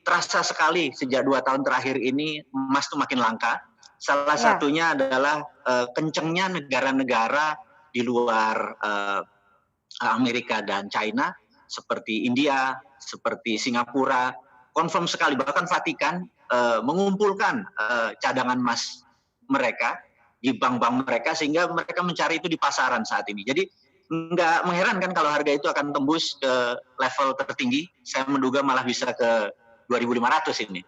terasa sekali sejak 2 tahun terakhir ini emas tuh makin langka. Salah Ya. satunya adalah kencengnya negara-negara di luar Amerika dan China, seperti India, seperti Singapura, confirm sekali, bahkan Vatikan mengumpulkan cadangan emas mereka di bank-bank mereka, sehingga mereka mencari itu di pasaran saat ini. Jadi nggak mengherankan kalau harga itu akan tembus ke level tertinggi. Saya menduga malah bisa ke 2.500 ini.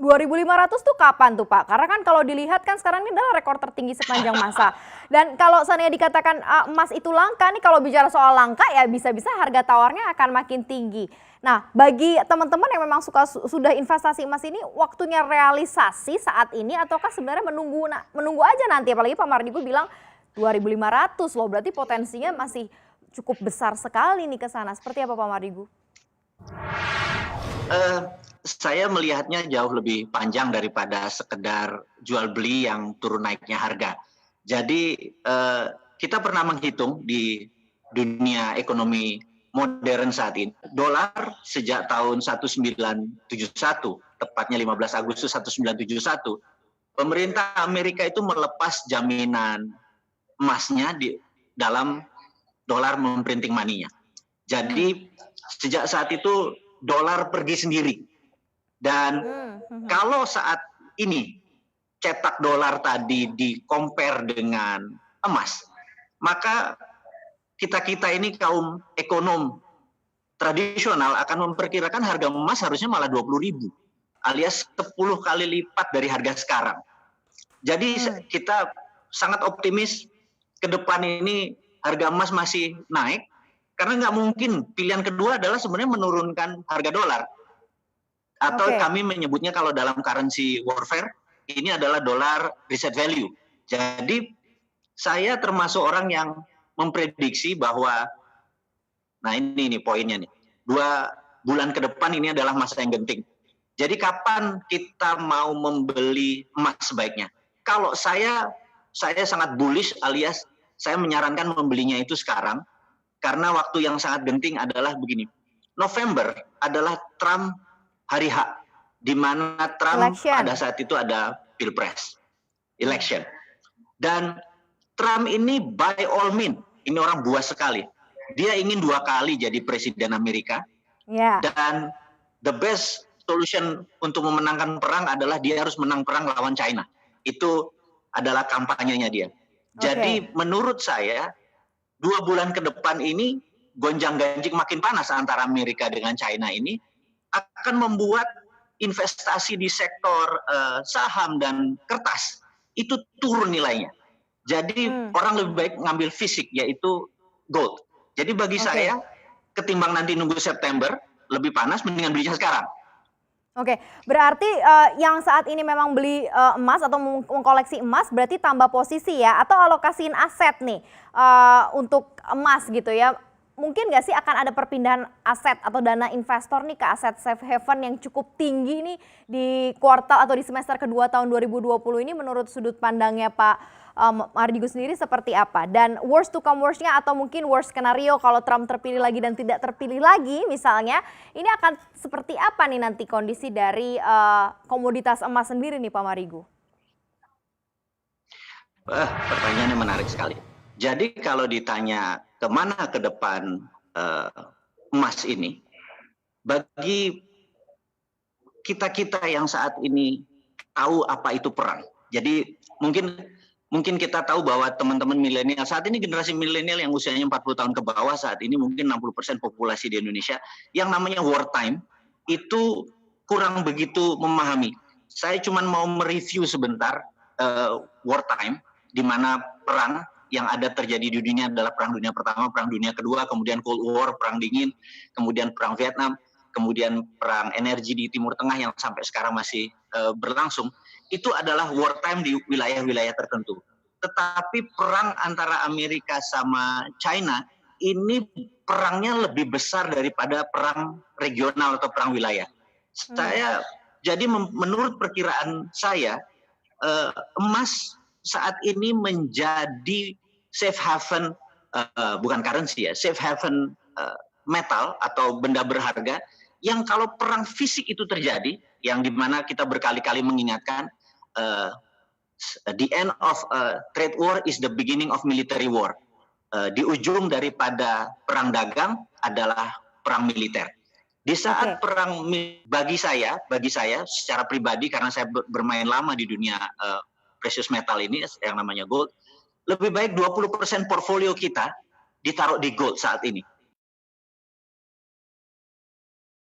2.500 tuh kapan tuh Pak? Karena kan kalau dilihat kan sekarang ini adalah rekor tertinggi sepanjang masa. Dan kalau seandainya dikatakan emas itu langka nih, kalau bicara soal langka ya bisa-bisa harga tawarnya akan makin tinggi. Nah, bagi teman-teman yang memang sudah investasi emas ini, waktunya realisasi saat ini ataukah sebenarnya menunggu aja nanti? Apalagi Pak Mardigu bilang 2.500 loh, berarti potensinya masih cukup besar sekali nih ke sana. Seperti apa Pak Mardigu? Saya melihatnya jauh lebih panjang daripada sekedar jual beli yang turun naiknya harga. Jadi kita pernah menghitung di dunia ekonomi modern saat ini, dolar sejak tahun 1971, tepatnya 15 Agustus 1971, pemerintah Amerika itu melepas jaminan emasnya di dalam dolar memprinting money-nya. Jadi sejak saat itu dolar pergi sendiri. Dan kalau saat ini cetak dolar tadi di-compare dengan emas, maka kita ini kaum ekonom tradisional akan memperkirakan harga emas harusnya malah 20.000, alias 10 kali lipat dari harga sekarang. Jadi kita sangat optimis ke depan ini harga emas masih naik, karena nggak mungkin. Pilihan kedua adalah sebenarnya menurunkan harga dolar. Atau kami menyebutnya kalau dalam currency warfare, ini adalah dolar reset value. Jadi saya termasuk orang yang memprediksi bahwa, nah ini poinnya nih, 2 bulan ke depan ini adalah masa yang genting. Jadi kapan kita mau membeli emas sebaiknya? Kalau saya sangat bullish, alias saya menyarankan membelinya itu sekarang, karena waktu yang sangat genting adalah begini. November adalah Trump hari H, di mana Trump pada saat itu ada pilpres, election. Dan Trump ini by all means, ini orang buas sekali. Dia ingin 2 kali jadi presiden Amerika. Dan the best solution untuk memenangkan perang adalah dia harus menang perang lawan China. Itu adalah kampanyenya dia. Jadi menurut saya 2 bulan ke depan ini gonjang-ganjing makin panas antara Amerika dengan China ini akan membuat investasi di sektor saham dan kertas itu turun nilainya. Jadi orang lebih baik ngambil fisik, yaitu gold. Jadi bagi saya, ketimbang nanti nunggu September lebih panas, mendingan belinya sekarang. Berarti yang saat ini memang beli emas atau mengkoleksi emas berarti tambah posisi ya, atau alokasiin aset nih untuk emas gitu ya. Mungkin nggak sih akan ada perpindahan aset atau dana investor nih ke aset safe haven yang cukup tinggi nih di kuartal atau di semester kedua tahun 2020 ini, menurut sudut pandangnya Pak Mardigu sendiri seperti apa? Dan worst to come worst-nya atau mungkin worst skenario kalau Trump terpilih lagi dan tidak terpilih lagi misalnya, ini akan seperti apa nih nanti kondisi dari komoditas emas sendiri nih Pak Mardigu? Pertanyaannya menarik sekali. Jadi kalau ditanya kemana ke depan emas ini, bagi kita yang saat ini tahu apa itu perang. Jadi mungkin kita tahu bahwa teman-teman milenial saat ini, generasi milenial yang usianya 40 tahun ke bawah saat ini mungkin 60% populasi di Indonesia, yang namanya wartime itu kurang begitu memahami. Saya cuma mau mereview sebentar wartime, di mana perang yang ada terjadi di dunia adalah Perang Dunia Pertama, Perang Dunia Kedua, kemudian Cold War, Perang Dingin, kemudian Perang Vietnam, kemudian Perang Energi di Timur Tengah yang sampai sekarang masih berlangsung. Itu adalah wartime di wilayah-wilayah tertentu. Tetapi perang antara Amerika sama China, ini perangnya lebih besar daripada perang regional atau perang wilayah. Jadi menurut perkiraan saya, emas saat ini menjadi safe haven, bukan currency ya, safe haven metal atau benda berharga yang kalau perang fisik itu terjadi, yang dimana kita berkali-kali mengingatkan, the end of trade war is the beginning of military war. Di ujung daripada perang dagang adalah perang militer. Di saat perang, bagi saya secara pribadi, karena saya bermain lama di dunia precious metal ini yang namanya gold, lebih baik 20% portfolio kita ditaruh di gold saat ini.